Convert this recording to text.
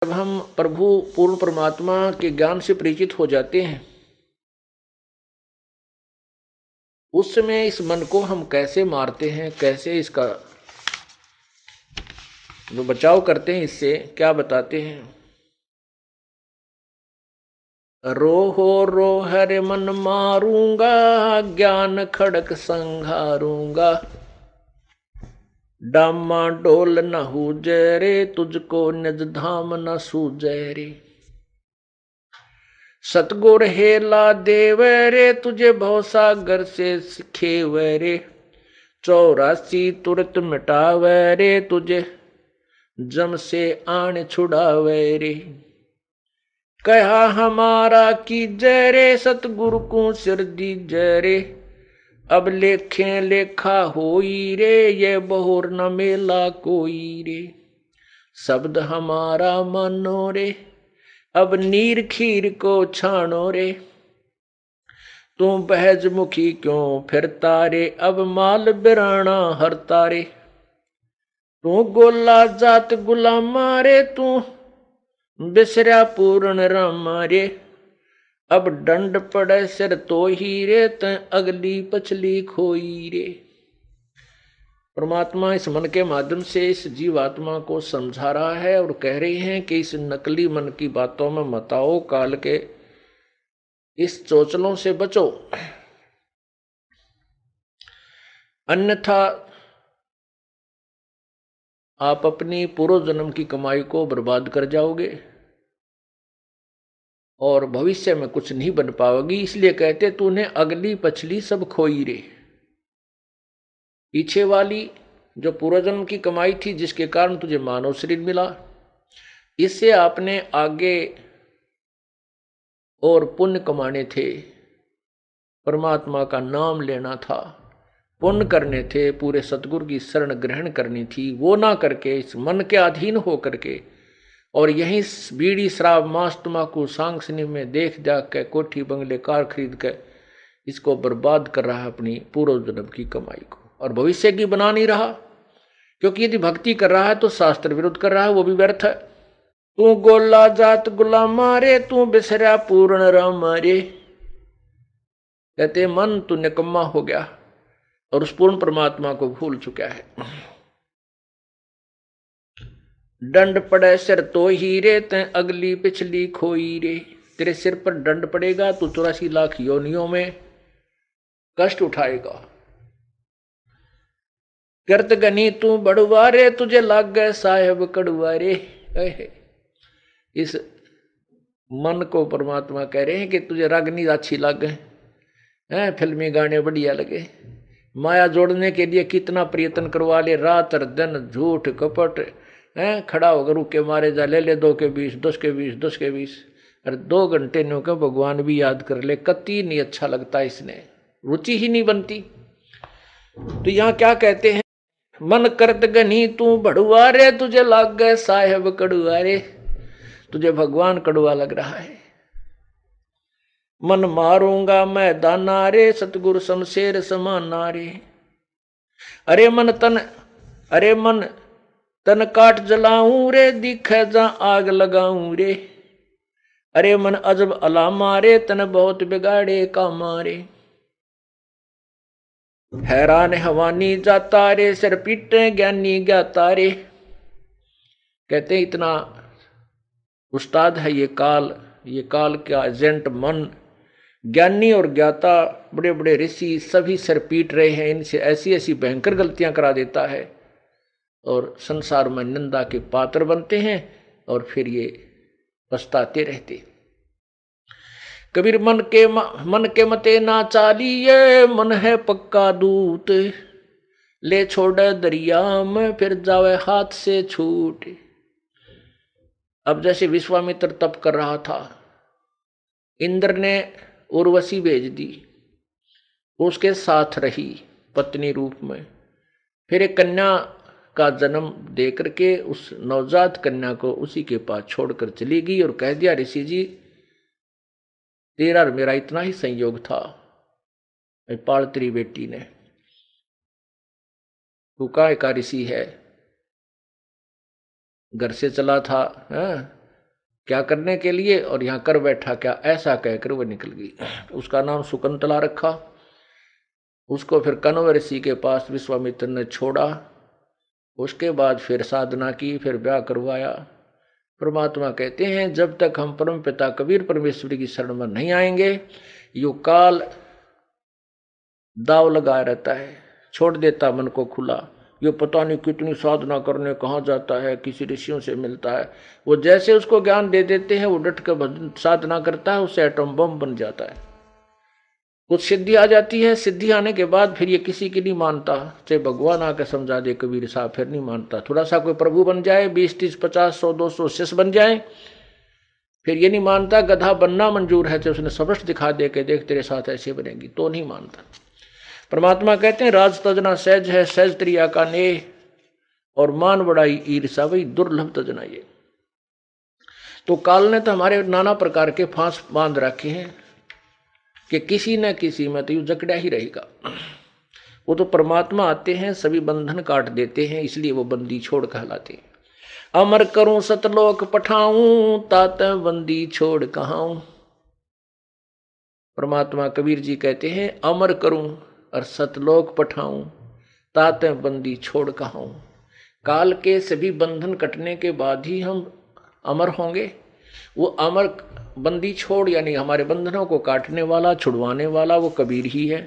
जब हम प्रभु पूर्ण परमात्मा के ज्ञान से परिचित हो जाते हैं, उस समय इस मन को हम कैसे मारते हैं, कैसे इसका जो बचाव करते हैं, इससे क्या बताते हैं। रोहो रो हरे मन मारूंगा, ज्ञान खड़क संघारूंगा। डामा डोल न हूजे रे, तुझको निज धाम न सूझे रे। सतगुर हेला देव रे, तुझे भवसागर से खेवे रे। 84 तुरत मिटावे रे, तुझे जम से आन छुड़ावे रे। कहा हमारा की जय रे, सतगुरु को सिर दी जय रे। अब लेखे लेखा होई रे, ये बहुर न मेला कोई रे। शब्द हमारा मानो रे, अब नीर खीर को छानो रे। तू बहज मुखी क्यों फिरता रे, अब माल बिराना हरता रे। तू गोला जात गुलामा रे, तू बिसरा पूर्ण रामा रे। अब डंड पड़े सिर तो ही रे, त अगली पछली खोई रे। परमात्मा इस मन के माध्यम से इस जीवात्मा को समझा रहा है और कह रही हैं कि इस नकली मन की बातों में मत आओ, काल के इस चोचलों से बचो, अन्यथा आप अपनी पूर्व जन्म की कमाई को बर्बाद कर जाओगे और भविष्य में कुछ नहीं बन पाओगी। इसलिए कहते तूने अगली पछली सब खोई रे। पीछे वाली जो पूर्वजन्म की कमाई थी, जिसके कारण तुझे मानव शरीर मिला, इससे आपने आगे और पुण्य कमाने थे, परमात्मा का नाम लेना था, पुण्य करने थे, पूरे सतगुरु की शरण ग्रहण करनी थी। वो ना करके इस मन के अधीन हो करके और यहीं बीड़ी शराब मांस तम्बाकू सांगसनी में देख जाग के कोठी बंगले कार खरीद के इसको बर्बाद कर रहा है, अपनी पूर्व जन्म की कमाई को, और भविष्य की बना नहीं रहा। क्योंकि यदि भक्ति कर रहा है तो शास्त्र विरुद्ध कर रहा है, वो भी व्यर्थ है। तू गोला जात गुलामा रे, तू बिसरा पूर्ण रामा रे। कहते मन तू निकम्मा हो गया और उस पूर्ण परमात्मा को भूल चुका है। दंड पड़े सिर तो ही रे, ते अगली पिछली खोई रे। तेरे सिर पर दंड पड़ेगा, तू 84 लाख योनियों में कष्ट उठाएगा। करत गनी तू बड़ुआ रे, तुझे लाग गए साहेब कड़ुआ रे। इस मन को परमात्मा कह रहे हैं कि तुझे रागनी अच्छी लग गए, फिल्मी गाने बढ़िया लगे, माया जोड़ने के लिए कितना प्रयत्न करवा ले, रात और दिन झूठ कपट, खड़ा होकर रुके मारे जा, ले 2 के 20, 10 के 20, 10 के 20, और 2 घंटे नो के भगवान भी याद कर ले, कति नहीं अच्छा लगता, इसने रुचि ही नहीं बनती। तो यहाँ क्या कहते हैं, मन करत गनी तू बड़ुआ रे, तुझे लाग गए साहेब कड़ुआ रे। तुझे भगवान कड़ुआ लग रहा है। मन मारूंगा मैं दाना रे, सतगुरु शमशेर समाना रे। अरे मन तन काट जलाऊं रे, दिखे जा आग लगाऊं रे। अरे मन अजब अलामा रे, तन बहुत बिगाड़े कामा रे। हैरान हवानी जाता रे, सिर पीटे ज्ञानी ज्ञाता रे। कहते इतना उस्ताद है ये काल का एजेंट मन। ज्ञानी और ज्ञाता बड़े बड़े ऋषि सभी सिर पीट रहे हैं, इनसे ऐसी ऐसी भयंकर गलतियां करा देता है और संसार में निंदा के पात्र बनते हैं और फिर ये पछताते रहते। कबीर मन के मते ना चालिए, मन है पक्का दूत, ले छोड़े दरिया में फिर जावे हाथ से छूट। अब जैसे विश्वामित्र तप कर रहा था, इंद्र ने उर्वशी भेज दी, उसके साथ रही पत्नी रूप में, फिर एक कन्या का जन्म दे करके उस नवजात कन्या को उसी के पास छोड़कर चली गई और कह दिया, ऋषि जी तेरा और मेरा इतना ही संयोग था, पाल तेरी बेटी ने, तू काय का ऋषि है, घर से चला था, क्या करने के लिए, और यहाँ कर बैठा क्या, ऐसा कहकर वह निकल गई। उसका नाम शकुंतला रखा। उसको फिर कण्व ऋषि के पास विश्वामित्र ने छोड़ा। उसके बाद फिर साधना की, फिर ब्याह करवाया। परमात्मा कहते हैं जब तक हम परम पिता कबीर परमेश्वरी की शरण में नहीं आएंगे, यो काल दाव लगाया रहता है, छोड़ देता मन को खुला। ये पता नहीं कितनी साधना करने कहाँ जाता है, किसी ऋषियों से मिलता है, वो जैसे उसको ज्ञान दे देते हैं वो डट कर साधना करता है, उससे एटम बम बन जाता है। कुछ सिद्धि आ जाती है, सिद्धि आने के बाद फिर ये किसी की नहीं मानता, चाहे भगवान आकर समझा दे कबीर साहब, फिर नहीं मानता। थोड़ा सा कोई प्रभु बन जाए, 20, 30, 50, 100, 200 शिष्य बन जाए, फिर ये नहीं मानता। गधा बनना मंजूर है तो उसने सबस्ट दिखा दे के देख तेरे साथ ऐसे बनेगी, तो नहीं मानता। परमात्मा कहते हैं राज तजना सहज है, सहज त्रिया का नेह, और मान बड़ाई ईर्षा वही दुर्लभ तजना ये। तो काल ने तो हमारे नाना प्रकार के फांस बांध रखे हैं कि किसी न किसी में तो यू जकड़ा ही रहेगा। वो तो परमात्मा आते हैं, सभी बंधन काट देते हैं, इसलिए वो बंदी छोड़ कहलाते हैं। अमर करूं सतलोक पठाऊं, तात बंदी छोड़ कहाऊं। परमात्मा कबीर जी कहते हैं अमर करूं और सतलोक पठाऊं, तात बंदी छोड़ कहाऊं। काल के सभी बंधन कटने के बाद ही हम अमर होंगे। वो अमर बंदी छोड़ यानी हमारे बंधनों को काटने वाला, छुड़वाने वाला वो कबीर ही है।